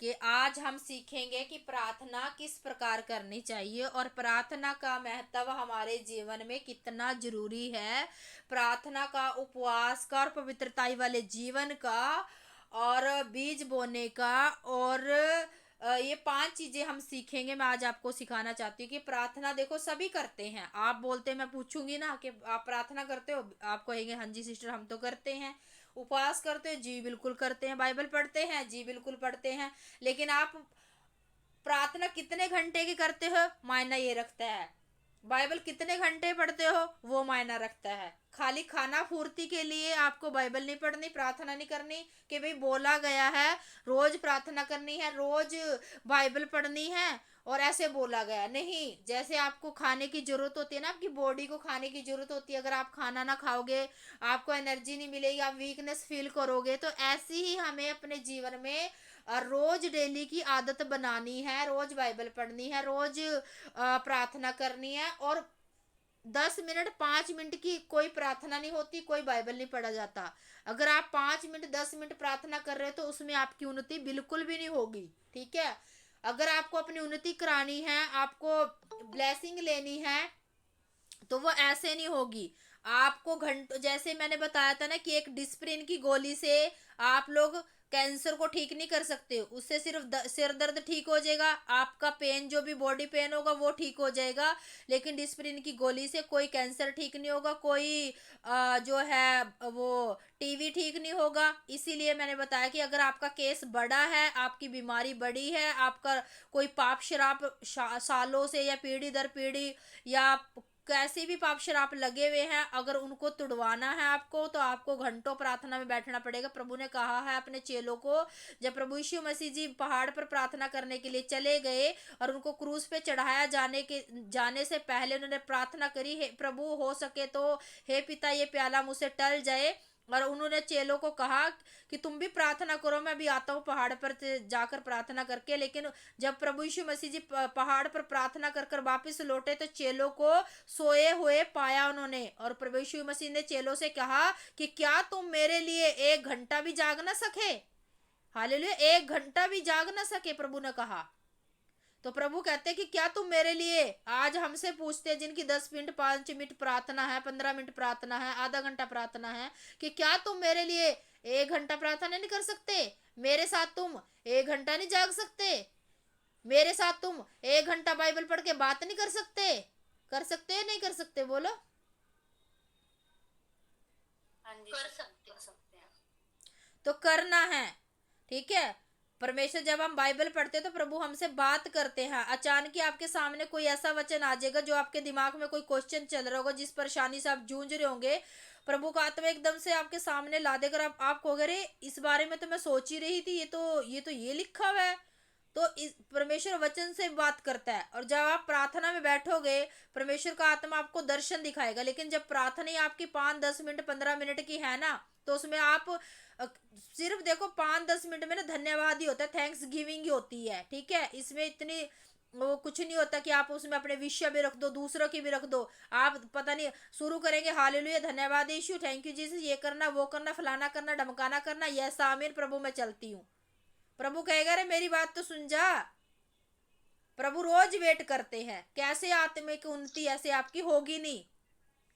कि आज हम सीखेंगे कि प्रार्थना किस प्रकार करनी चाहिए और प्रार्थना का महत्व हमारे जीवन में कितना जरूरी है। प्रार्थना का, उपवास का और पवित्रताई वाले जीवन का और बीज बोने का और ये 5 चीजें हम सीखेंगे। मैं आज आपको सिखाना चाहती हूँ कि प्रार्थना देखो सभी करते हैं। आप बोलते हैं, मैं पूछूंगी ना कि आप प्रार्थना करते हो, आप कहेंगे हाँ जी सिस्टर हम तो करते हैं। उपवास करते हो, जी बिल्कुल करते हैं। बाइबल पढ़ते हैं, जी बिल्कुल पढ़ते हैं। लेकिन आप प्रार्थना कितने घंटे की करते हो मायना ये रखता है। बाइबल कितने घंटे पढ़ते हो वो मायना रखता है। खाली खाना पूर्ति के लिए आपको बाइबल नहीं पढ़नी, प्रार्थना नहीं करनी कि भाई बोला गया है रोज प्रार्थना करनी है, रोज बाइबल पढ़नी है और ऐसे बोला गया नहीं। जैसे आपको खाने की जरूरत होती है ना, आपकी बॉडी को खाने की जरूरत होती है, अगर आप खाना ना खाओगे आपको एनर्जी नहीं मिलेगी, आप वीकनेस फील करोगे। तो ऐसी ही हमें अपने जीवन में रोज डेली की आदत बनानी है, रोज बाइबल पढ़नी है, रोज प्रार्थना करनी है। और 10 मिनट 5 मिनट की कोई प्रार्थना नहीं होती, कोई बाइबल नहीं पढ़ा जाता। अगर आप 5 मिनट 10 मिनट प्रार्थना कर रहे हो तो उसमें आपकी उन्नति बिल्कुल भी नहीं होगी। ठीक है, अगर आपको अपनी उन्नति करानी है, आपको ब्लेसिंग लेनी है, तो वो ऐसे नहीं होगी। आपको घंटों, जैसे मैंने बताया था ना कि एक डिस्प्रिन की गोली से आप लोग कैंसर को ठीक नहीं कर सकते। उससे सिर्फ सिर दर्द ठीक हो जाएगा, आपका पेन जो भी बॉडी पेन होगा वो ठीक हो जाएगा। लेकिन डिस्प्रिन की गोली से कोई कैंसर ठीक नहीं होगा, कोई जो है वो टीवी ठीक नहीं होगा। इसीलिए मैंने बताया कि अगर आपका केस बड़ा है, आपकी बीमारी बड़ी है, आपका कोई पाप शराब सालों से या पीढ़ी दर पीढ़ी या कैसे भी पाप शराप लगे हुए हैं, अगर उनको तुड़वाना है आपको तो आपको घंटों प्रार्थना में बैठना पड़ेगा। प्रभु ने कहा है अपने चेलों को, जब प्रभु यीशु मसीह जी पहाड़ पर प्रार्थना करने के लिए चले गए और उनको क्रूस पे चढ़ाया जाने से पहले उन्होंने प्रार्थना करी, हे प्रभु हो सके तो हे पिता ये प्याला मुझसे टल जाए। और उन्होंने चेलों को कहा कि तुम भी प्रार्थना करो, मैं भी आता हूँ पहाड़ पर जाकर प्रार्थना करके। लेकिन जब प्रभु यीशु मसीह जी पहाड़ पर प्रार्थना कर कर वापिस लौटे तो चेलों को सोए हुए पाया उन्होंने। और प्रभु यीशु मसीह ने चेलों से कहा कि क्या तुम मेरे लिए 1 घंटा भी जाग ना सके। हालेलुया, 1 घंटा भी जाग ना सके, प्रभु ने कहा। तो प्रभु कहते कि क्या तुम मेरे लिए, आज हमसे पूछते हैं जिनकी 10 मिनट 5 मिनट प्रार्थना है, 15 मिनट प्रार्थना है, आधा घंटा प्रार्थना है, कि क्या तुम मेरे लिए 1 घंटा प्रार्थना नहीं कर सकते। मेरे साथ तुम 1 घंटा नहीं जाग सकते। मेरे साथ तुम 1 घंटा बाइबल पढ़ के बात नहीं कर सकते। कर सकते हैं नहीं कर सकते, बोलो। हाँ जी, कर सकते हैं। तो करना है। ठीक है, परमेश्वर जब हम बाइबल पढ़ते हैं तो प्रभु हमसे बात करते हैं। अचानक ही आपके सामने कोई ऐसा वचन आ जाएगा जो आपके दिमाग में कोई क्वेश्चन चल रहा होगा, जिस परेशानी से आप जूझ रहे होंगे, प्रभु का आत्मा एकदम से आपके सामने ला देकर आप कहोगे अरे इस बारे में तो मैं सोच ही रही थी, ये लिखा हुआ है। तो इस परमेश्वर वचन से बात करता है। और जब आप प्रार्थना में बैठोगे परमेश्वर का आत्मा आपको दर्शन दिखाएगा। लेकिन जब प्रार्थना ही आपकी 5 10 मिनट 15 मिनट की है ना, तो उसमें आप सिर्फ देखो 5 10 मिनट में ना धन्यवाद ही होता है, थैंक्स गिविंग ही होती है। ठीक है, इसमें इतनी वो कुछ नहीं होता कि आप उसमें अपने विषय भी रख दो, दूसरों की भी रख दो। आप पता नहीं शुरू करेंगे हालेलुया धन्यवाद यीशु थैंक यू जीसस, ये करना वो करना फलाना करना ढमकाना करना, यस आमीन प्रभु मैं चलती हूँ। प्रभु कहेगा अरे मेरी बात तो सुन जा। प्रभु रोज वेट करते हैं। कैसे आत्मिक उन्नति ऐसे आपकी होगी नहीं।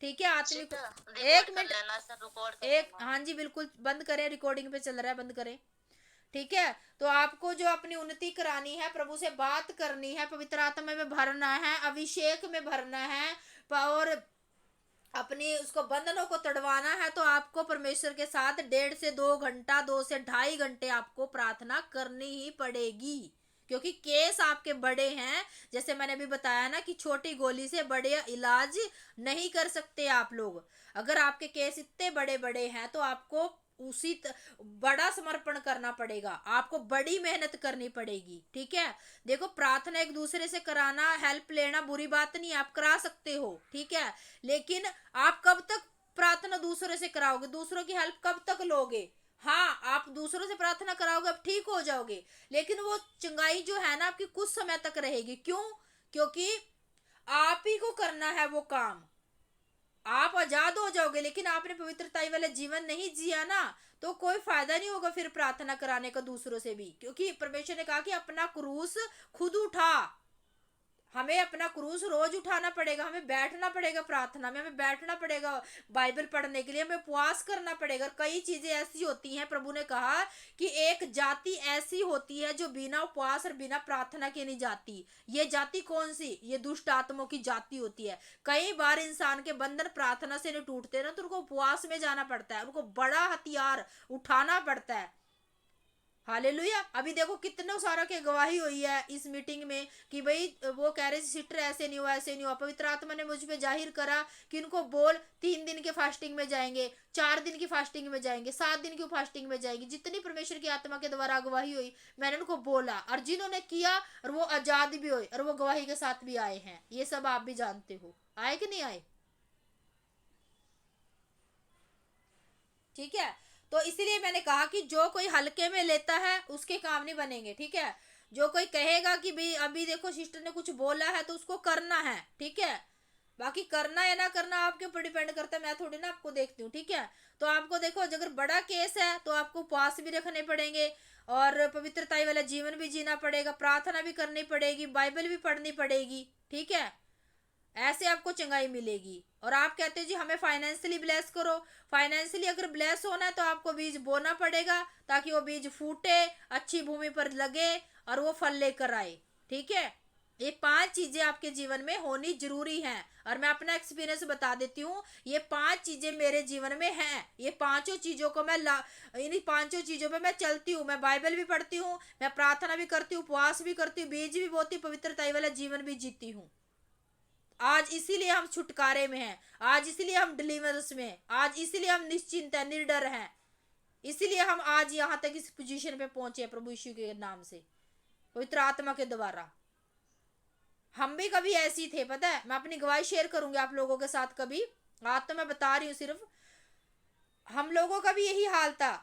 ठीक है, आत्मिक रिकॉर्ड एक कर मिनट लेना सर, रिकॉर्ड कर एक, लेना। हाँ जी बिल्कुल बंद करें, रिकॉर्डिंग पे चल रहा है, बंद करें। ठीक है, तो आपको जो अपनी उन्नति करानी है, प्रभु से बात करनी है, पवित्र आत्मा में भरना है, अभिषेक में भरना है और अपनी उसको बंधनों को तड़वाना है, तो आपको परमेश्वर के साथ 1.5 से 2 घंटा 2 से 2.5 घंटे आपको प्रार्थना करनी ही पड़ेगी। क्योंकि केस आपके बड़े हैं, जैसे मैंने अभी बताया ना कि छोटी गोली से बड़े इलाज नहीं कर सकते आप लोग। अगर आपके केस इतने बड़े बड़े हैं तो आपको बड़ा समर्पण करना पड़ेगा, आपको बड़ी मेहनत करनी पड़ेगी। ठीक है, देखो प्रार्थना एक दूसरे से कराना, हेल्प लेना बुरी बात नहीं, आप करा सकते हो। ठीक है, लेकिन आप कब तक प्रार्थना दूसरों से कराओगे, दूसरों की हेल्प कब तक लोगे। हाँ, आप दूसरों से प्रार्थना कराओगे अब ठीक हो जाओगे, लेकिन वो चंगाई जो है ना आपकी कुछ समय तक रहेगी। क्यों? क्योंकि आप ही को करना है वो काम। आप आजाद हो जाओगे, लेकिन आपने पवित्रता वाला जीवन नहीं जिया ना, तो कोई फायदा नहीं होगा फिर प्रार्थना कराने का दूसरों से भी, क्योंकि परमेश्वर ने कहा कि अपना क्रूस खुद उठा। हमें अपना क्रूस रोज उठाना पड़ेगा, हमें बैठना पड़ेगा प्रार्थना में, हमें बैठना पड़ेगा बाइबल पढ़ने के लिए, हमें उपवास करना पड़ेगा। कई चीजें ऐसी होती हैं, प्रभु ने कहा कि एक जाति ऐसी होती है जो बिना उपवास और बिना प्रार्थना के नहीं जाती। ये जाति कौन सी? ये दुष्ट आत्माओं की जाति होती है। कई बार इंसान के बंधन प्रार्थना से नहीं टूटते ना, तो उनको उपवास में जाना पड़ता है, उनको बड़ा हथियार उठाना पड़ता है। हालेलुया। अभी देखो कितना सारा के गवाही हुई है इस मीटिंग में कि भाई वो कह रहे सिस्टर ऐसे नहीं हुआ, ऐसे नहीं हुआ। पवित्र आत्मा ने मुझ पे जाहिर करा कि इनको बोल 3 दिन के फास्टिंग में जाएंगे, 4 दिन की फास्टिंग में जाएंगे, 7 दिन की फास्टिंग में जाएंगे। जितनी परमेश्वर की आत्मा के द्वारा गवाही हुई, मैंने उनको बोला, और जिन्होंने किया और वो आजाद भी हुए और वो गवाही के साथ भी आए हैं। ये सब आप भी जानते हो, आए कि नहीं आए? ठीक है। तो इसीलिए मैंने कहा कि जो कोई हल्के में लेता है उसके काम नहीं बनेंगे। ठीक है। जो कोई कहेगा कि भाई अभी देखो सिस्टर ने कुछ बोला है तो उसको करना है, ठीक है। बाकी करना या ना करना आपके ऊपर डिपेंड करता है, मैं थोड़ी ना आपको देखती हूँ। ठीक है। तो आपको देखो अगर बड़ा केस है तो आपको उपवास भी रखने पड़ेंगे और पवित्रता वाला जीवन भी जीना पड़ेगा, प्रार्थना भी करनी पड़ेगी, बाइबल भी पढ़नी पड़ेगी। ठीक है। ऐसे आपको चंगाई मिलेगी। और आप कहते हो जी हमें फाइनेंशियली ब्लेस करो। फाइनेंशियली अगर ब्लेस होना है तो आपको बीज बोना पड़ेगा, ताकि वो बीज फूटे, अच्छी भूमि पर लगे और वो फल लेकर आए। ठीक है। ये 5 चीजें आपके जीवन में होनी जरूरी हैं। और मैं अपना एक्सपीरियंस बता देती हूँ, ये 5 चीजें मेरे जीवन में हैं। ये पांचों चीजों को मैं इन 5 चीजों पे मैं चलती हूँ। मैं बाइबल भी पढ़ती हूँ, मैं प्रार्थना भी करती हूँ, उपवास भी करती हूँ, बीज भी बोती, पवित्रता वाला जीवन भी जीती हूँ। आज इसीलिए हम छुटकारे में हैं, आज इसीलिए हम डिलीवरेंस में हैं, आज इसीलिए हम निश्चिंत हैं, निडर हैं। इसीलिए हम आज यहाँ तक इस पोजीशन पे पहुंचे हैं प्रभु यीशु के नाम से, पवित्र आत्मा के द्वारा। हम भी कभी ऐसे ही थे, पता है। मैं अपनी गवाही शेयर करूंगी आप लोगों के साथ कभी। आज तो मैं बता रही हूँ सिर्फ, हम लोगों का भी यही हाल था।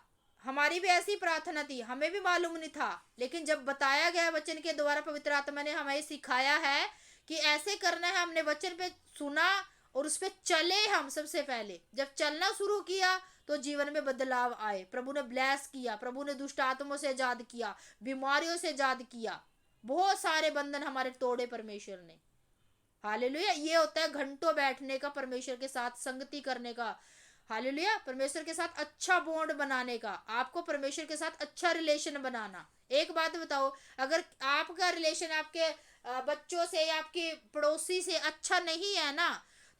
हमारी भी ऐसी प्रार्थना थी, हमें भी मालूम नहीं था, लेकिन जब बताया गया वचन के द्वारा, पवित्र आत्मा ने हमें सिखाया है कि ऐसे करना है, हमने वचन पे सुना और उस पे चले। हम सबसे पहले जब चलना शुरू किया तो जीवन में बदलाव आए। प्रभु ने ब्लेस किया, प्रभु ने दुष्ट आत्माओं से आजाद किया, बीमारियों से आजाद किया, बहुत सारे बंधन हमारे तोड़े परमेश्वर ने। हालेलुया। ये होता है घंटों बैठने का, परमेश्वर के साथ संगति करने का। हालेलुया। परमेश्वर के साथ अच्छा बॉन्ड बनाने का, आपको परमेश्वर के साथ अच्छा रिलेशन बनाना। एक बात बताओ, अगर आपका रिलेशन आपके बच्चों से या आपके पड़ोसी से अच्छा नहीं है ना,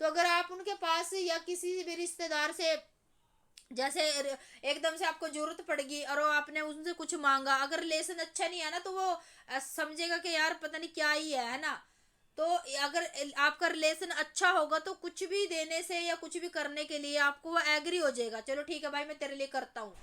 तो अगर आप उनके पास या किसी भी रिश्तेदार से, जैसे एकदम से आपको जरूरत पड़ेगी और आपने उनसे कुछ मांगा, अगर रिलेशन अच्छा नहीं है ना, तो वो समझेगा कि यार पता नहीं क्या ही है ना। तो अगर आपका रिलेशन अच्छा होगा तो कुछ भी देने से या कुछ भी करने के लिए आपको वो एग्री हो जाएगा। चलो ठीक है भाई, मैं तेरे लिए करता हूँ।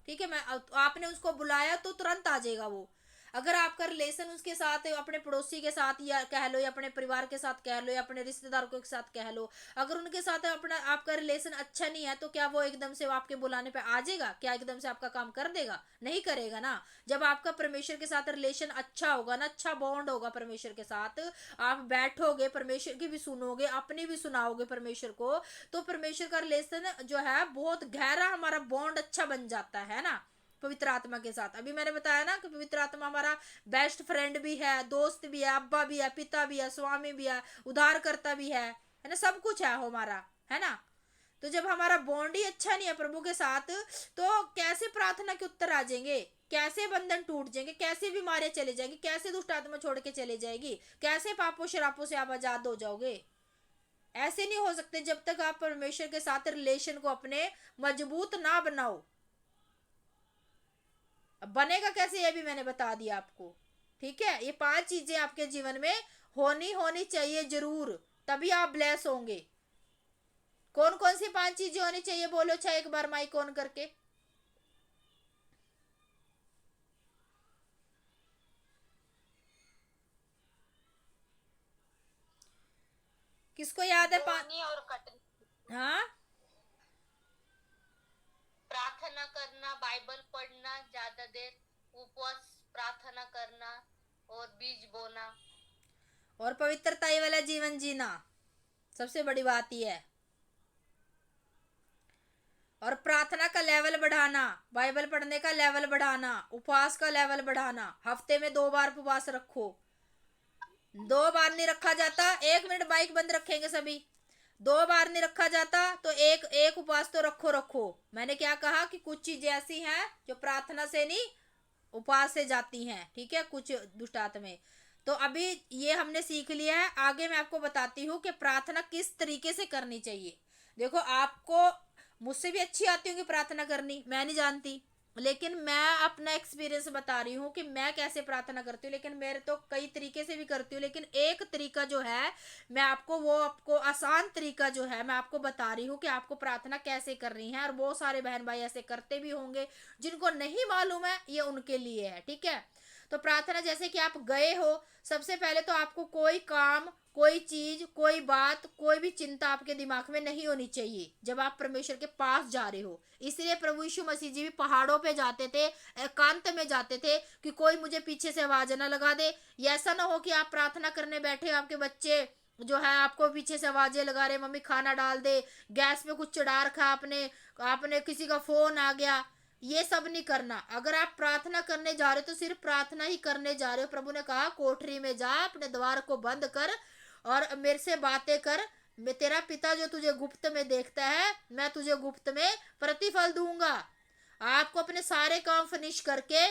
ठीक है। मैं आपने उसको बुलाया तो तुरंत आ जाएगा वो। अगर आपका रिलेशन उसके साथ, अपने पड़ोसी के साथ या कह लो, या अपने परिवार के साथ कह लो, या अपने रिश्तेदारों के साथ कह लो, अगर उनके साथ अपना आपका रिलेशन अच्छा नहीं है, तो क्या वो एकदम से आपके बुलाने पे आ जाएगा? क्या एकदम से आपका काम कर देगा? नहीं करेगा ना। जब आपका परमेश्वर के साथ रिलेशन अच्छा होगा ना, अच्छा बॉन्ड होगा परमेश्वर के साथ, आप बैठोगे, परमेश्वर की भी सुनोगे, अपनी भी सुनाओगे परमेश्वर को, तो परमेश्वर का रिलेशन जो है बहुत गहरा, हमारा बॉन्ड अच्छा बन जाता है ना पवित्र आत्मा के साथ। अभी मैंने बताया ना कि पवित्र आत्मा हमारा बेस्ट फ्रेंड भी है, दोस्त भी है, अब्बा भी है, पिता भी है, स्वामी भी है, उद्धारकर्ता भी है ना, सब कुछ है हमारा, है ना। तो जब हमारा बॉन्ड ही अच्छा नहीं है प्रभु के साथ, तो कैसे प्रार्थना के उत्तर आ जाएंगे? कैसे बंधन टूट जाएंगे? कैसे बीमारियां चले जाएंगी? कैसे दुष्ट आत्मा छोड़ के चले जाएगी? कैसे पापों शरापों से आप आजाद हो जाओगे? ऐसे नहीं हो सकते जब तक आप परमेश्वर के साथ रिलेशन को अपने मजबूत ना बनाओ। अब बनेगा कैसे ये भी मैंने बता दिया आपको। ठीक है। ये 5 चीजें आपके जीवन में होनी चाहिए जरूर, तभी आप ब्लेस होंगे। कौन कौन सी 5 चीजें होनी चाहिए? बोलो चाहे एक बार माइक ऑन करके। किसको याद है? और कठिन हाँ, प्रार्थना करना, बाइबल पढ़ना ज्यादा देर, उपवास प्रार्थना करना और बीज बोना। और पवित्रता वाला जीवन जीना, सबसे बड़ी बात यह है। और प्रार्थना का लेवल बढ़ाना, बाइबल पढ़ने का लेवल बढ़ाना, उपवास का लेवल बढ़ाना। हफ्ते में 2 बार उपवास रखो। 2 बार नहीं रखा जाता, 1 मिनट माइक बंद रखेंगे सभी। 2 बार नहीं रखा जाता तो एक एक उपवास तो रखो रखो। मैंने क्या कहा कि कुछ चीजें ऐसी हैं जो प्रार्थना से नहीं उपवास से जाती हैं, ठीक है, कुछ दुष्ट आत्माएं। तो अभी ये हमने सीख लिया है, आगे मैं आपको बताती हूँ कि प्रार्थना किस तरीके से करनी चाहिए। देखो, आपको मुझसे भी अच्छी आती होंगी प्रार्थना करनी, मैं नहीं जानती, लेकिन मैं अपना एक्सपीरियंस बता रही हूँ कि मैं कैसे प्रार्थना करती हूँ। लेकिन मेरे तो कई तरीके से भी करती हूँ, लेकिन एक तरीका जो है मैं आपको आसान तरीका जो है मैं आपको बता रही हूँ कि आपको प्रार्थना कैसे करनी है। और बहुत सारे बहन भाई ऐसे करते भी होंगे, जिनको नहीं मालूम है ये उनके लिए है, ठीक है। तो प्रार्थना जैसे कि आप गए हो, सबसे पहले तो आपको कोई काम, कोई चीज, कोई बात, कोई भी चिंता आपके दिमाग में नहीं होनी चाहिए जब आप परमेश्वर के पास जा रहे हो। इसलिए प्रभु यीशु मसीह जी भी पहाड़ों पे जाते थे, एकांत में जाते थे कि कोई मुझे पीछे से आवाज ना लगा दे। या ऐसा ना हो कि आप प्रार्थना करने बैठे, आपके बच्चे जो है आपको पीछे से आवाजें लगा रहे, मम्मी खाना डाल दे, गैस पे कुछ चढ़ा रखा आपने, आपने किसी का फोन आ गया। ये सब नहीं करना। अगर आप प्रार्थना करने जा रहे हो तो सिर्फ प्रार्थना ही करने जा रहे हो। प्रभु ने कहा कोठरी में जा, अपने द्वार को बंद कर और मेरे से बातें कर। मैं तेरा पिता जो तुझे गुप्त में देखता है, मैं तुझे गुप्त में प्रतिफल दूंगा। आपको अपने सारे काम फिनिश करके,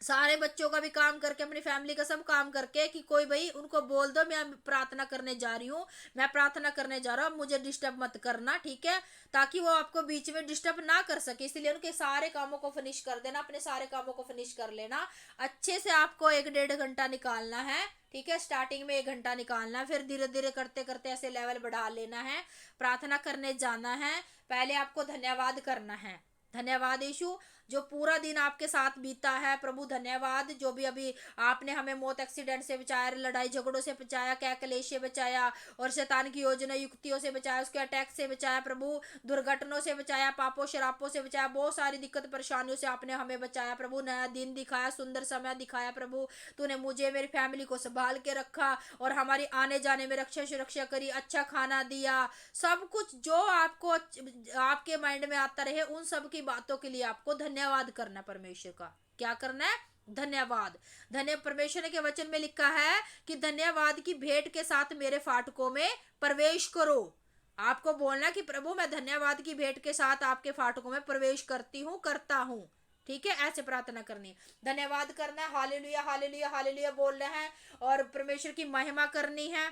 सारे बच्चों का भी काम करके, अपनी फैमिली का सब काम करके कि कोई भाई उनको बोल दो मैं प्रार्थना करने जा रही हूँ, मैं प्रार्थना करने जा रहा हूँ, मुझे डिस्टर्ब मत करना, ठीक है, ताकि वो आपको बीच में डिस्टर्ब ना कर सके। इसलिए उनके सारे कामों को फिनिश कर देना, अपने सारे कामों को फिनिश कर लेना। अच्छे से आपको 1-1.5 घंटा निकालना है, ठीक है। स्टार्टिंग में 1 घंटा निकालना है, फिर धीरे धीरे करते करते ऐसे लेवल बढ़ा लेना है। प्रार्थना करने जाना है, पहले आपको धन्यवाद करना है। धन्यवाद यीशु, जो पूरा दिन आपके साथ बीता है। प्रभु धन्यवाद, जो भी अभी आपने हमें मौत एक्सीडेंट से बचाया, लड़ाई झगड़ों से बचाया, क्या कलेश से बचाया और शैतान की योजना युक्तियों से बचाया, उसके अटैक से बचाया, प्रभु दुर्घटनाओं से बचाया, पापों शरापों से बचाया, बहुत सारी दिक्कत परेशानियों से आपने हमें बचाया। प्रभु नया दिन दिखाया, सुंदर समय दिखाया। प्रभु तूने मुझे, मेरी फैमिली को संभाल के रखा और हमारी आने जाने में रक्षा सुरक्षा करी, अच्छा खाना दिया, सब कुछ जो आपको आपके माइंड में आता रहे, उन सब की बातों के लिए आपको धन्यवाद करना। परमेश्वर का क्या करना है? धन्यवाद। धन्य परमेश्वर के वचन में लिखा है कि धन्यवाद की भेंट के साथ मेरे फाटकों में प्रवेश करो। आपको बोलना कि प्रभु मैं धन्यवाद की भेंट के साथ आपके फाटकों में प्रवेश करती हूँ, करता हूँ, ठीक है। ऐसे प्रार्थना करनी, धन्यवाद करना है, हालेलुया हालेलुया हालेलुया बोलना है और परमेश्वर की महिमा करनी है,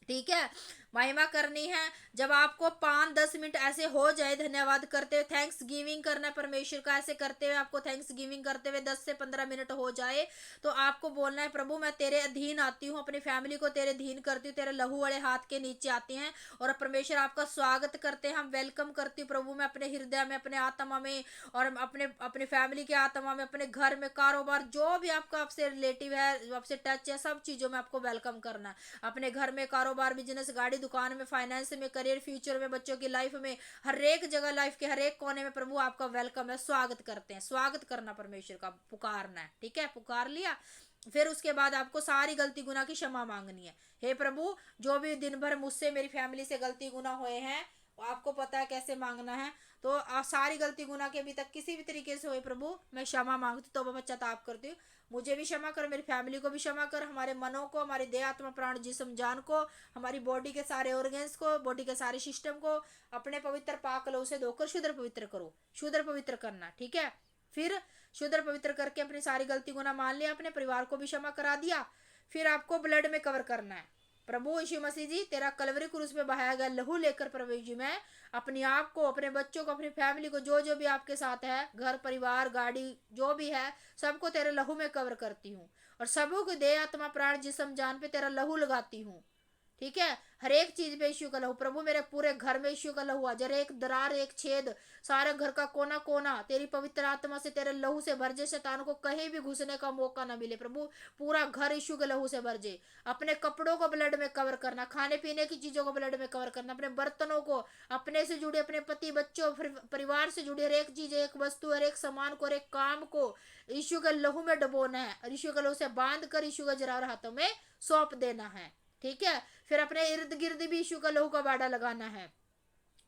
ठीक है, महिमा करनी है। जब आपको 5-10 मिनट ऐसे हो जाए धन्यवाद करते हुए, थैंक्स गिविंग करना है परमेश्वर का, ऐसे करते हुए आपको थैंक्स गिविंग करते हुए 10 से 15 मिनट हो जाए तो आपको बोलना है प्रभु मैं तेरे अधीन आती हूँ, अपनी फैमिली को तेरे अधीन करती हूँ, तेरे लहू वाले हाथ के नीचे आती हैं और परमेश्वर आपका स्वागत करते हैं, हम वेलकम करती हूँ प्रभु मैं अपने हृदय में, अपने आत्मा में और अपने अपनी फैमिली के आत्मा में, अपने घर में, कारोबार, जो भी आपका आपसे रिलेटिव है, आपसे टच है, सब चीज़ों में आपको वेलकम करना है। अपने घर में, कारोबार, बिजनेस, गाड़ी, दुकान में, फाइनेंस में, करियर, फ्यूचर में, बच्चों की लाइफ में, हर एक जगह, लाइफ के हर एक कोने में प्रभु आपका वेलकम है, स्वागत करते हैं। स्वागत करना परमेश्वर का, पुकारना है, ठीक है, पुकार लिया। फिर उसके बाद आपको सारी गलती गुनाह की क्षमा मांगनी है। हे प्रभु जो भी दिन भर मुझसे, मेरी फैमिली से गलती गुनाह हुए हैं, आपको पता है कैसे मांगना है, तो सारी गलती गुनाह के अभी तक किसी भी तरीके से हुए प्रभु मैं क्षमा मांगती हूँ, तो पश्चाताप करती हूँ, मुझे भी क्षमा कर, मेरी फैमिली को भी क्षमा कर, हमारे मनों को, हमारी देह आत्मा प्राण जिस्म जान को, हमारी बॉडी के सारे ऑर्गन्स को, बॉडी के सारे सिस्टम को अपने पवित्र पाक लहू से धोकर शुद्ध पवित्र करो। शुद्ध पवित्र करना, ठीक है। फिर शुद्ध पवित्र करके अपनी सारी गलती गुनाह मान लिया, अपने परिवार को भी क्षमा करा दिया। फिर आपको ब्लड में कवर करना है। प्रभु यीशु मसीह जी तेरा कलवरी क्रूस पे बहाया गया लहू लेकर प्रभु जी मैं अपने आप को, अपने बच्चों को, अपनी फैमिली को, जो जो भी आपके साथ है, घर परिवार गाड़ी जो भी है, सबको तेरे लहू में कवर करती हूँ और सबों को देह आत्मा प्राण जिस्म जान पे तेरा लहू लगाती हूँ, ठीक है। हर एक चीज में यीशु का लहू, प्रभु मेरे पूरे घर में यीशु का लहू आ जाए, एक दरार, एक छेद, सारे घर का कोना कोना तेरी पवित्र आत्मा से, तेरे लहू से भर जाए, शैतान को कहीं भी घुसने का मौका ना मिले। प्रभु पूरा घर यीशु के लहू से भर जाए। अपने कपड़ों को ब्लड में कवर करना, खाने पीने की चीजों को ब्लड में कवर करना, अपने बर्तनों को, अपने से जुड़े, अपने पति बच्चों परिवार से जुड़े हर एक चीज, एक वस्तु, हर एक सामान को, हर एक काम को यीशु के लहू में डुबोना है और यीशु के लहू से बांध कर यीशु के जरावर हाथों में सौंप देना है, ठीक है। फिर अपने इर्द गिर्द भी यीशु का लहू का बाड़ा लगाना है।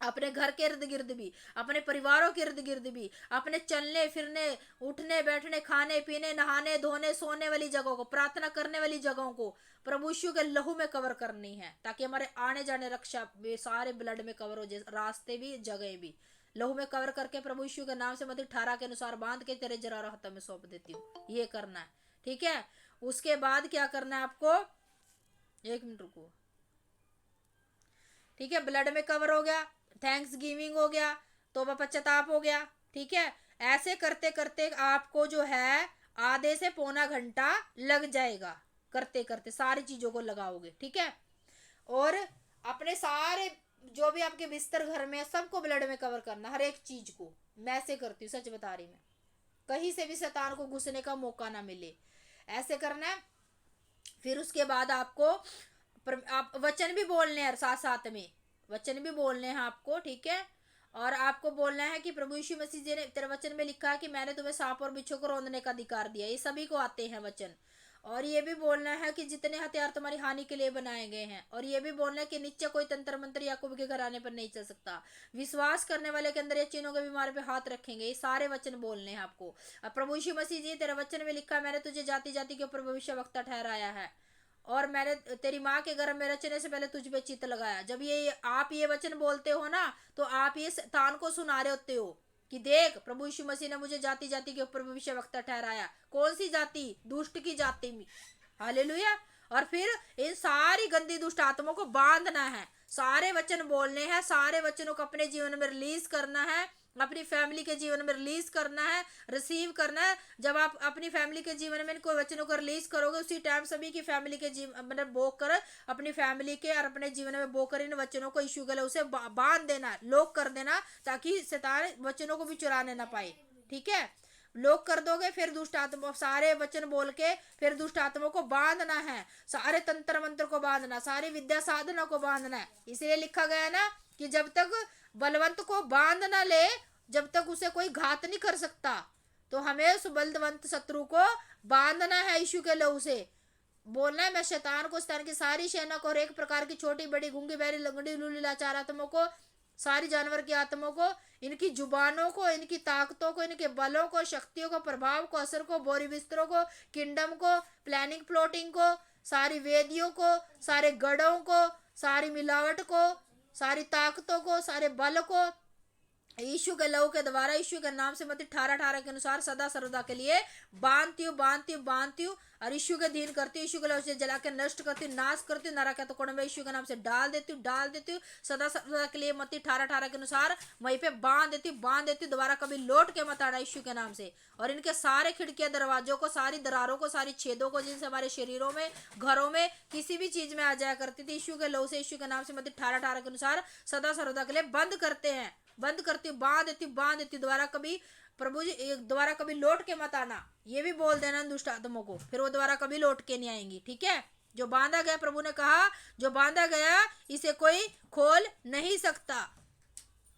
अपने घर के इर्द गिर्द भी, अपने परिवारों के इर्द गिर्द भी, अपने चलने फिरने, उठने बैठने, खाने पीने, नहाने धोने, सोने वाली जगहों को, प्रार्थना करने वाली जगहों को प्रभु यीशु के लहू में कवर करनी है, ताकि हमारे आने जाने रक्षा सारे ब्लड में कवर हो जाए, रास्ते भी जगह भी लहू में कवर करके प्रभु यीशु के नाम से मत 18 के अनुसार बांध के तेरे जरा हाथों में सौंप देती हूँ। ये करना है, ठीक है। उसके बाद क्या करना है आपको, 1 मिनट रुको, ठीक है। ब्लड में कवर हो गया, थैंक्स गिविंग हो गया, तौबा पश्चाताप हो गया, ठीक है। ऐसे करते करते आपको जो है आधे से पौना घंटा लग जाएगा, करते करते सारी चीजों को लगाओगे, ठीक है। और अपने सारे जो भी आपके बिस्तर घर में है सबको ब्लड में कवर करना, हर एक चीज को। मैं ऐसे करती हूँ, सच बता रही मैं, कहीं से भी शैतान को घुसने का मौका ना मिले, ऐसे करना है। फिर उसके बाद आपको आप वचन भी बोलने हैं, साथ साथ में वचन भी बोलने हैं आपको, ठीक है। और आपको बोलना है कि प्रभु यीशु मसीह जी ने, तेरे वचन में लिखा है कि मैंने तुम्हें सांप और बिच्छू को रौंदने का अधिकार दिया। ये सभी को आते हैं वचन। और ये भी बोलना है कि जितने हथियार तुम्हारी हानि के लिए बनाए गए हैं। और ये भी बोलना है कि नीचे कोई तंत्र मंत्र याकूब के घराने पर नहीं चल सकता। विश्वास करने वाले के अंदर ये चिन्हों के बीमारी पे हाथ रखेंगे। ये सारे वचन बोलने हैं आपको। अब प्रभु यीशु मसीह जी, तेरे वचन में लिखा है मैंने तुझे जाति जाति के ऊपर भविष्यवक्ता ठहराया है, और मैंने तेरी माँ के गर्भ में रचने से पहले तुझ पे चित्त लगाया। जब ये आप ये वचन बोलते हो ना, तो आप ये शैतान को सुना रहे होते हो कि देख प्रभु यीशु मसीह ने मुझे जाति जाति के ऊपर भविष्यवक्ता ठहराया। कौन सी जाति? दुष्ट की जाति में। हालेलुया। और फिर इन सारी गंदी दुष्ट आत्माओं को बांधना है। सारे वचन बोलने हैं, सारे वचनों को अपने जीवन में रिलीज करना है, अपनी फैमिली के जीवन में रिलीज करना है, रिसीव करना है। जब आप अपनी फैमिली के जीवन में कोई वचनों को रिलीज करोगे, उसी टाइम सभी की फैमिली के जीवन मतलब बोकर, अपनी फैमिली के और अपने जीवन में बोकर इन वचनों को यीशु गले उसे बांध देना, लॉक कर देना, ताकि शैतान वचनों को भी चुराने ना पाए, ठीक है। लॉक कर दोगे, फिर दुष्ट आत्मा सारे वचन बोल के फिर दुष्ट आत्मा को बांधना है, सारे तंत्र मंत्र को बांधना, सारी विद्या साधना को बांधना है। इसलिए लिखा गया ना कि जब तक बलवंत को बांध ना ले, जब तक उसे कोई घात नहीं कर सकता। तो हमें उस बलवंत शत्रु को बांधना है यीशु के लहू से। बोलना है मैं शैतान को, शैतान की सारी सेना को, और एक प्रकार की छोटी बड़ी गूंगी बहरी लंगड़ी लूली लाचार आत्माओं को, सारी जानवर की आत्माओं को, इनकी जुबानों को, इनकी ताकतों को, इनके बलों को, शक्तियों को, प्रभाव को, असर को, बोरी बिस्तरों को, किंगडम को, प्लानिंग प्लॉटिंग को, सारी वेदियों को, सारे गढ़ों को, सारी मिलावट को, सारी ताकतों को, सारे बल को यीशु के लहू के द्वारा, यीशु के नाम से मत 18 के अनुसार सदा सर्वदा के लिए बांधती हूँ, बांधती हूँ, बांधती हूँ। और यीशु के अधीन करती हूँ, यीशु के लहू से जला के नष्ट करती हूँ, नाश करती हूँ, नरक के तो कोने में यीशु के नाम से डाल देती हूँ, डाल देती हूँ। सदा सर्वदा के लिए मत्ती 18 के अनुसार वहीं पे बांध देती हूँ, बांध देती हूँ। दोबारा कभी लौट के मत आना यीशु के नाम से। और इनके सारे खिड़कियां दरवाजों को, सारी दरारों को, सारी छेदों को, जिनसे हमारे शरीरों में, घरों में, किसी भी चीज में आ जाया करती थी, यीशु के लहू से, यीशु के नाम से मत्ती 18 के अनुसार सदा सर्वदा के लिए बंद करते हैं, बंद करती हूँ, बांध देती हूँ, बांध देती हूँ। दोबारा कभी प्रभु जी दोबारा कभी लौट के मत आना, ये भी बोल देना दुष्ट आत्माओं को, फिर वो दोबारा कभी लौट के नहीं आएंगी, ठीक है। जो बांधा गया, प्रभु ने कहा जो बांधा गया इसे कोई खोल नहीं सकता।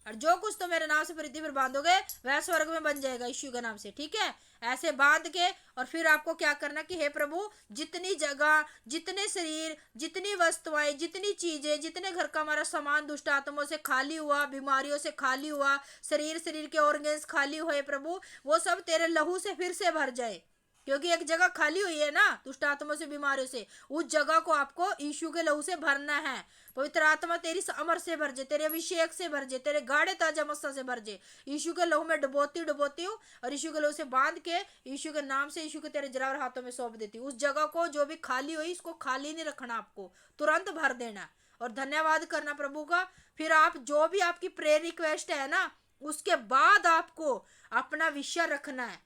और जो कुछ तो मेरे नाम से पृथ्वी पर बांधोगे वह स्वर्ग में बन जाएगा यीशु के नाम से, ठीक है। ऐसे बांध के और फिर आपको क्या करना कि हे प्रभु, जितनी जगह, जितने शरीर, जितनी वस्तुएं, जितनी चीजें, जितने घर का हमारा सामान दुष्ट आत्माओं से खाली हुआ, बीमारियों से खाली हुआ, शरीर के ऑर्गन्स खाली हुए प्रभु, वो सब तेरे लहू से फिर से भर जाए। क्योंकि एक जगह खाली हुई है ना दुष्ट आत्माओं से, बीमारियों से, उस जगह को आपको यीशु के लहू से भरना है। पवित्र आत्मा तेरी अमर से भर जे, तेरे अभिषेक से भर जे, तेरे गाढ़े ताजा मस्सा से भर जे। यीशु के लहू में डुबोती हूँ और यीशु के लहू से बांध के यीशु के नाम से यीशु के तेरे जरावर हाथों में सौंप देती हूँ। उस जगह को जो भी खाली हुई, इसको खाली नहीं रखना, आपको तुरंत भर देना और धन्यवाद करना प्रभु का। फिर आप जो भी आपकी प्रेयर रिक्वेस्ट है ना, उसके बाद आपको अपना विषय रखना है,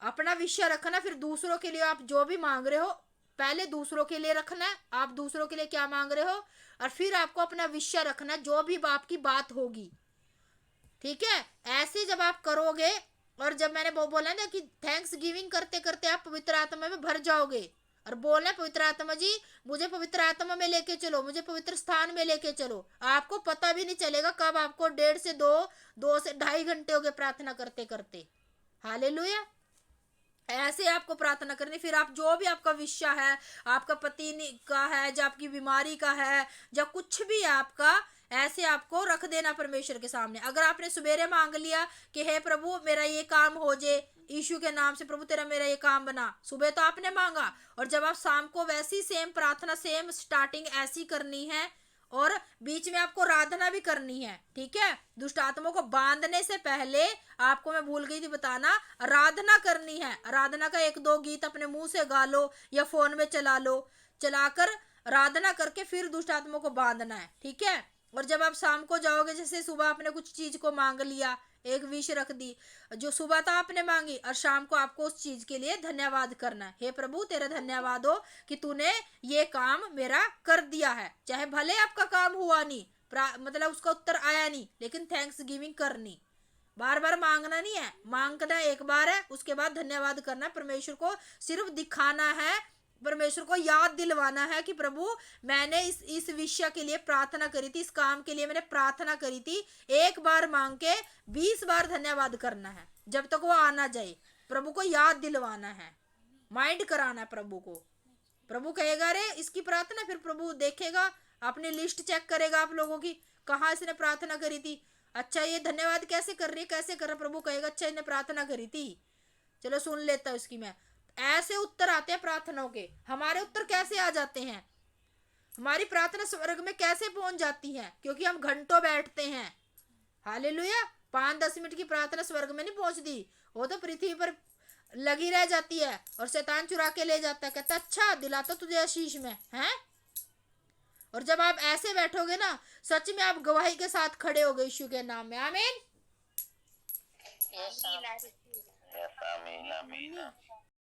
अपना विषय रखना। फिर दूसरों के लिए आप जो भी मांग रहे हो, पहले दूसरों के लिए रखना है, आप दूसरों के लिए क्या मांग रहे हो, और फिर आपको अपना विषय रखना है, जो भी आपकी बात होगी, ठीक है। ऐसे जब आप करोगे, और जब मैंने वो बोला ना कि थैंक्स गिविंग करते करते आप पवित्र आत्मा में भर जाओगे, और बोलना पवित्र आत्मा जी मुझे पवित्र आत्मा में लेके चलो, मुझे पवित्र स्थान में लेके चलो। आपको पता भी नहीं चलेगा कब आपको 1.5 से 2 से 2.5 घंटे हो गए प्रार्थना करते करते। हालेलुया। ऐसे आपको प्रार्थना करनी। फिर आप जो भी आपका विषय है, आपका पति का है, जो आपकी बीमारी का है, जब कुछ भी है आपका, ऐसे आपको रख देना परमेश्वर के सामने। अगर आपने सवेरे मांग लिया कि हे प्रभु मेरा ये काम हो जाए, यीशु के नाम से प्रभु तेरा मेरा ये काम बना, सुबह तो आपने मांगा, और जब आप शाम को वैसी सेम प्रार्थना, सेम स्टार्टिंग ऐसी करनी है, और बीच में आपको आराधना भी करनी है, ठीक है। दुष्ट आत्मा को बांधने से पहले आपको मैं भूल गई थी बताना, आराधना करनी है। आराधना का 1-2 गीत अपने मुंह से गा लो या फोन में चला लो, चलाकर आराधना करके फिर दुष्ट आत्मा को बांधना है, ठीक है। और जब आप शाम को जाओगे, जैसे सुबह आपने कुछ चीज को मांग लिया, एक विश रख दी, जो सुबह था आपने मांगी, और शाम को आपको उस चीज के लिए धन्यवाद करना है। हे प्रभु तेरा धन्यवाद हो कि तूने ये काम मेरा कर दिया है, चाहे भले आपका काम हुआ नहीं, मतलब उसका उत्तर आया नहीं, लेकिन थैंक्स गिविंग करनी। बार बार मांगना नहीं है, मांगना एक बार है, उसके बाद धन्यवाद करना। परमेश्वर को सिर्फ दिखाना है, परमेश्वर को याद दिलवाना है कि प्रभु मैंने इस विषय के लिए प्रार्थना करी थी, इस काम के लिए मैंने प्रार्थना करी थी। एक बार मांग के 20 बार धन्यवाद करना है, जब तक वो आना जाए। प्रभु को याद दिलवाना है, माइंड कराना है प्रभु को। प्रभु कहेगा रे इसकी प्रार्थना, फिर प्रभु देखेगा, अपनी लिस्ट चेक करेगा आप लोगों की, कहाँ इसने प्रार्थना करी थी। अच्छा ये धन्यवाद कैसे कर रही है, कैसे कर रहा, प्रभु कहेगा अच्छा इसने प्रार्थना करी थी, चलो सुन लेता हूँ इसकी मैं। ऐसे उत्तर आते हैं प्रार्थनाओं के। हमारे उत्तर कैसे आ जाते हैं, हमारी प्रार्थना स्वर्ग में कैसे पहुंच जाती है, क्योंकि हम घंटों बैठते हैं। हालेलुया। 5-10 मिनट की प्रार्थना स्वर्ग में नहीं पहुंचती, वो तो पृथ्वी पर लगी रह जाती है, और शैतान चुरा के ले जाता है, कहता अच्छा दिलाता तुझे आशीष में है। और जब आप ऐसे बैठोगे ना, सच में आप गवाही के साथ खड़े हो गए यीशु के नाम में। आमीन। Yes, Yes, आमीन, आमीन।